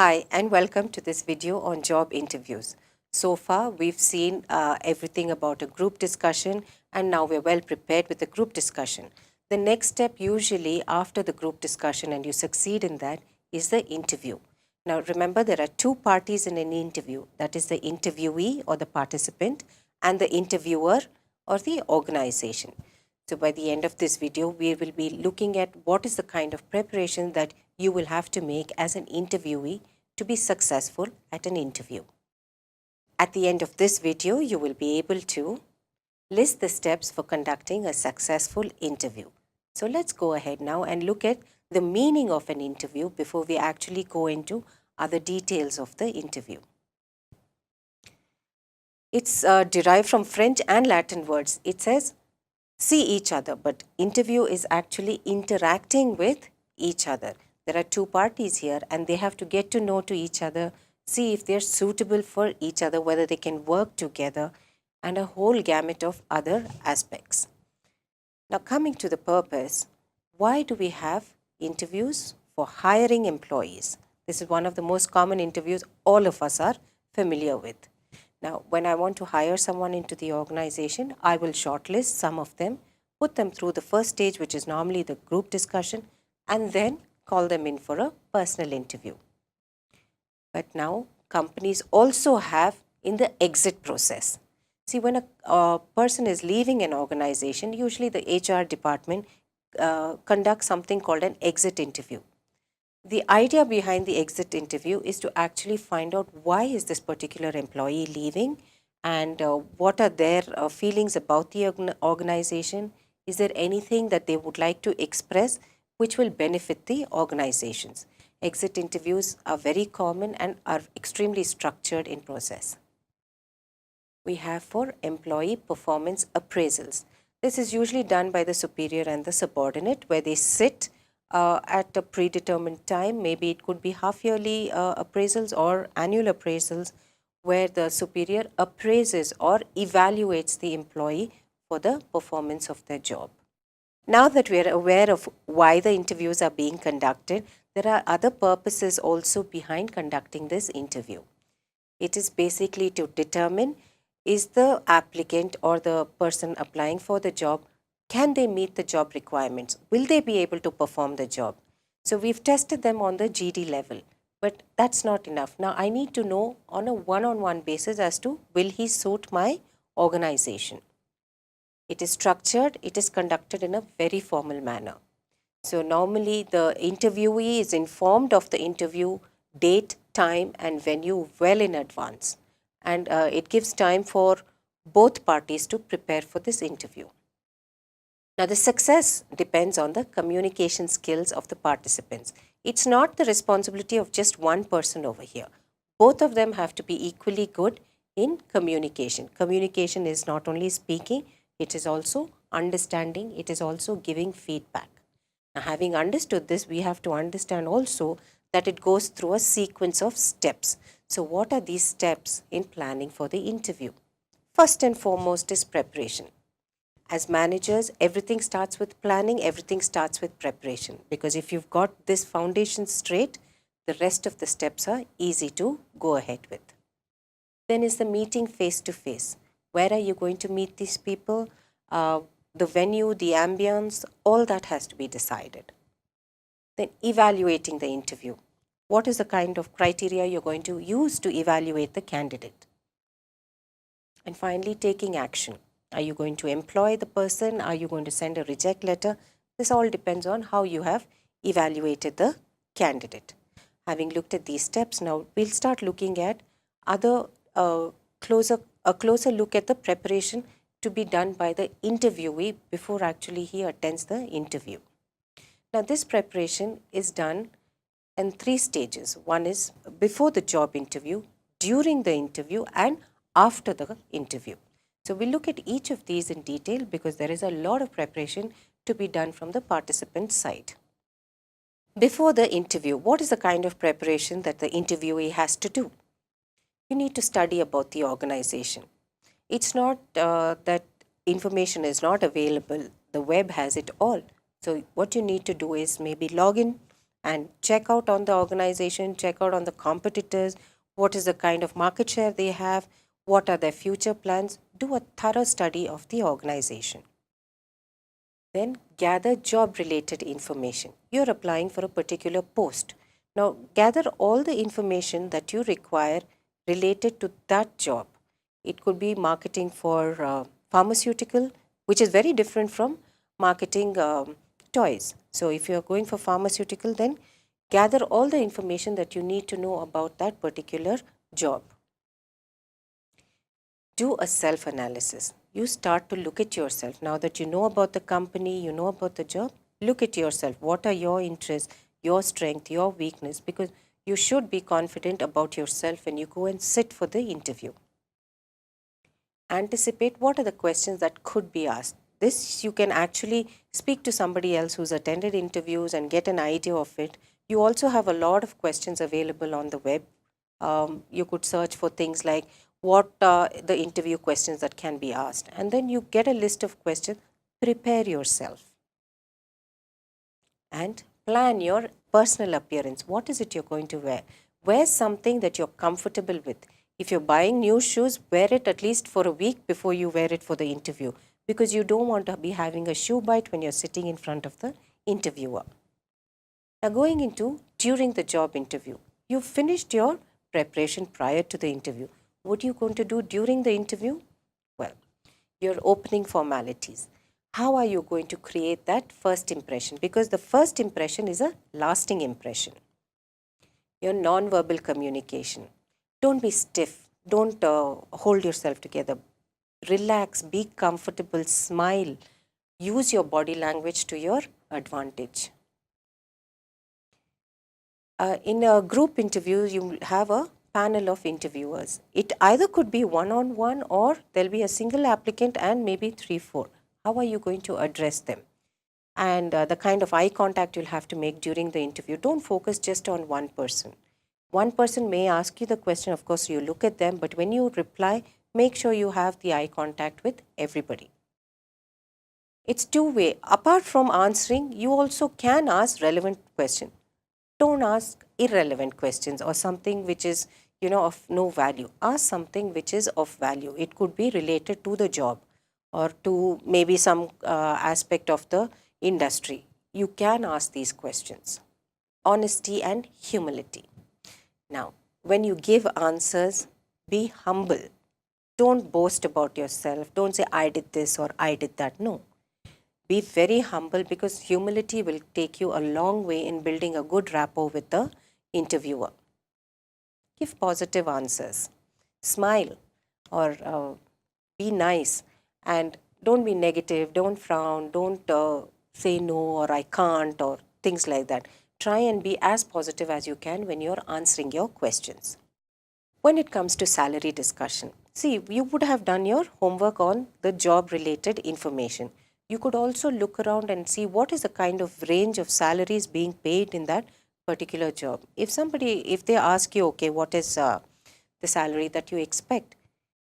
Hi and welcome to this video on job interviews. So far we've seen everything about a group discussion and now we're well prepared with the group discussion. The next step usually after the group discussion and you succeed in that is the interview. Now remember there are two parties in an interview, that is the interviewee or the participant and the interviewer or the organization. So by the end of this video, we will be looking at what is the kind of preparation that you will have to make as an interviewee to be successful at an interview. At the end of this video, you will be able to list the steps for conducting a successful interview. So let's go ahead now and look at the meaning of an interview before we actually go into other details of the interview. It's derived from French and Latin words. It says see each other, but interview is actually interacting with each other. There are two parties here and they have to get to know to each other, see if they're suitable for each other, whether they can work together, and a whole gamut of other aspects. Now coming to the purpose, why do we have interviews? For hiring employees. This is one of the most common interviews all of us are familiar with. Now, when I want to hire someone into the organization, I will shortlist some of them, put them through the first stage, which is normally the group discussion, and then call them in for a personal interview. But now, companies also have in the exit process. See, when a person is leaving an organization, usually the HR department conducts something called an exit interview. The idea behind the exit interview is to actually find out why is this particular employee leaving and what are their feelings about the organization. Is there anything that they would like to express which will benefit the organizations? Exit interviews are very common and are extremely structured in process. We have for employee performance appraisals. This is usually done by the superior and the subordinate where they sit at a predetermined time. Maybe it could be half-yearly appraisals or annual appraisals where the superior appraises or evaluates the employee for the performance of their job. Now that we are aware of why the interviews are being conducted, there are other purposes also behind conducting this interview. It is basically to determine is the applicant or the person applying for the job, can they meet the job requirements? Will they be able to perform the job? So we've tested them on the GD level, but that's not enough. Now I need to know on a one-on-one basis as to will he suit my organization. It is structured, it is conducted in a very formal manner. So normally the interviewee is informed of the interview date, time and venue well in advance. And it gives time for both parties to prepare for this interview. Now, the success depends on the communication skills of the participants. It's not the responsibility of just one person over here. Both of them have to be equally good in communication. Communication is not only speaking, it is also understanding, it is also giving feedback. Now, having understood this, we have to understand also that it goes through a sequence of steps. So, what are these steps in planning for the interview? First and foremost is preparation. As managers, everything starts with planning, everything starts with preparation. Because if you've got this foundation straight, the rest of the steps are easy to go ahead with. Then is the meeting face to face. Where are you going to meet these people? The venue, the ambience, all that has to be decided. Then evaluating the interview. What is the kind of criteria you're going to use to evaluate the candidate? And finally, taking action. Are you going to employ the person? Are you going to send a reject letter? This all depends on how you have evaluated the candidate. Having looked at these steps, now we'll start looking at other a closer look at the preparation to be done by the interviewee before actually he attends the interview. Now this preparation is done in 3 stages. One is before the job interview, during the interview and after the interview. So we'll look at each of these in detail because there is a lot of preparation to be done from the participant side. Before the interview, what is the kind of preparation that the interviewee has to do? You need to study about the organization. It's not that information is not available. The web has it all. So what you need to do is maybe log in and check out on the organization, check out on the competitors, what is the kind of market share they have, what are their future plans. Do a thorough study of the organization. Then gather job related information. You're applying for a particular post. Now gather all the information that you require related to that job. It could be marketing for pharmaceutical, which is very different from marketing toys. So if you're going for pharmaceutical, then gather all the information that you need to know about that particular job. Do a self-analysis. You start to look at yourself. Now that you know about the company, you know about the job, look at yourself. What are your interests, your strength, your weakness? Because you should be confident about yourself when you go and sit for the interview. Anticipate what are the questions that could be asked. This you can actually speak to somebody else who's attended interviews and get an idea of it. You also have a lot of questions available on the web. You could search for things like what are the interview questions that can be asked, and then you get a list of questions. Prepare yourself and plan your personal appearance. What is it you're going to wear? Wear something that you're comfortable with. If you're buying new shoes, wear it at least for a week before you wear it for the interview, because you don't want to be having a shoe bite when you're sitting in front of the interviewer. Now going into during the job interview, you've finished your preparation prior to the interview. What are you going to do during the interview? Well, your opening formalities. How are you going to create that first impression? Because the first impression is a lasting impression. Your non-verbal communication. Don't be stiff. Don't hold yourself together. Relax, be comfortable, smile. Use your body language to your advantage. In a group interview, you have a panel of interviewers. It either could be one-on-one or there'll be a single applicant and maybe 3-4. How are you going to address them? And the kind of eye contact you'll have to make during the interview. Don't focus just on one person. One person may ask you the question, of course you look at them, but when you reply, make sure you have the eye contact with everybody. It's two-way. Apart from answering, you also can ask relevant questions. Don't ask irrelevant questions or something which is, of no value. Ask something which is of value. It could be related to the job or to maybe some aspect of the industry. You can ask these questions. Honesty and humility. Now, when you give answers, be humble. Don't boast about yourself. Don't say, I did this or I did that. No. Be very humble, because humility will take you a long way in building a good rapport with the interviewer. Give positive answers. Smile or be nice, and don't be negative. Don't frown. Don't say no or I can't or things like that. Try and be as positive as you can when you're answering your questions. When it comes to salary discussion, see, you would have done your homework on the job related information. You could also look around and see what is the kind of range of salaries being paid in that particular job. If they ask you, okay, what is the salary that you expect?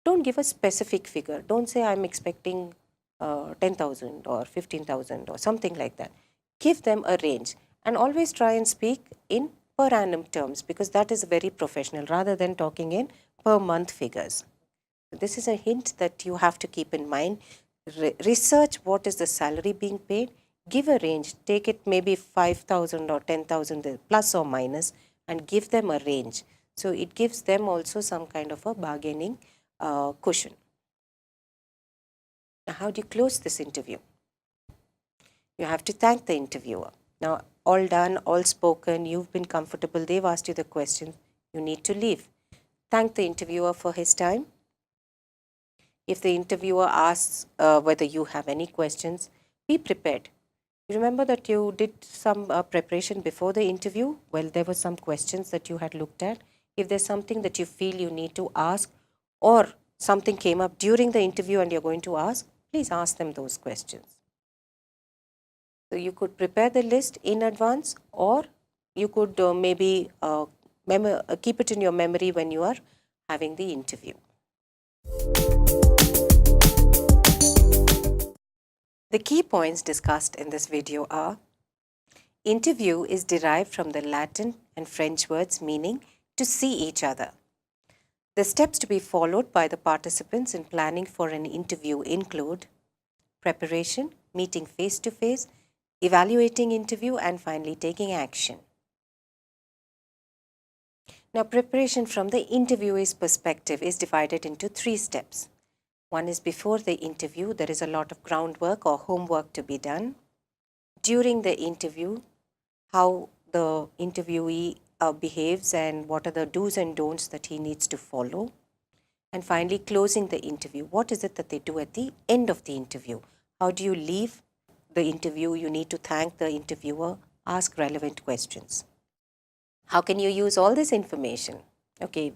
Don't give a specific figure. Don't say I'm expecting 10,000 or 15,000 or something like that. Give them a range, and always try and speak in per annum terms, because that is very professional, rather than talking in per month figures. This is a hint that you have to keep in mind. Research what is the salary being paid, give a range, take it maybe 5,000 or 10,000 plus or minus, and give them a range. So it gives them also some kind of a bargaining cushion. Now, how do you close this interview? You have to thank the interviewer. Now, all done, all spoken, you've been comfortable, they've asked you the question, you need to leave. Thank the interviewer for his time. If the interviewer asks whether you have any questions, be prepared. You remember that you did some preparation before the interview? Well, there were some questions that you had looked at. If there's something that you feel you need to ask, or something came up during the interview and you're going to ask, please ask them those questions. So you could prepare the list in advance, or you could maybe keep it in your memory when you are having the interview. The key points discussed in this video are: Interview is derived from the Latin and French words meaning to see each other. The steps to be followed by the participants in planning for an interview include preparation, meeting face to face, evaluating interview, and finally taking action. Now, preparation from the interviewee's perspective is divided into 3 steps. One is before the interview, there is a lot of groundwork or homework to be done. During the interview, how the interviewee behaves and what are the do's and don'ts that he needs to follow. And finally, closing the interview. What is it that they do at the end of the interview? How do you leave the interview? You need to thank the interviewer, ask relevant questions. How can you use all this information? Okay,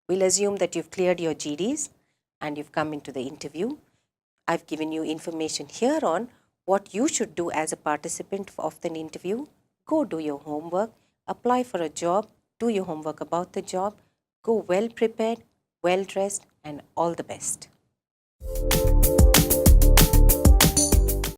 we'll assume that you've cleared your GDs and you've come into the interview. I've given you information here on what you should do as a participant of the interview. Go do your homework, apply for a job, do your homework about the job, go well prepared, well dressed, and all the best.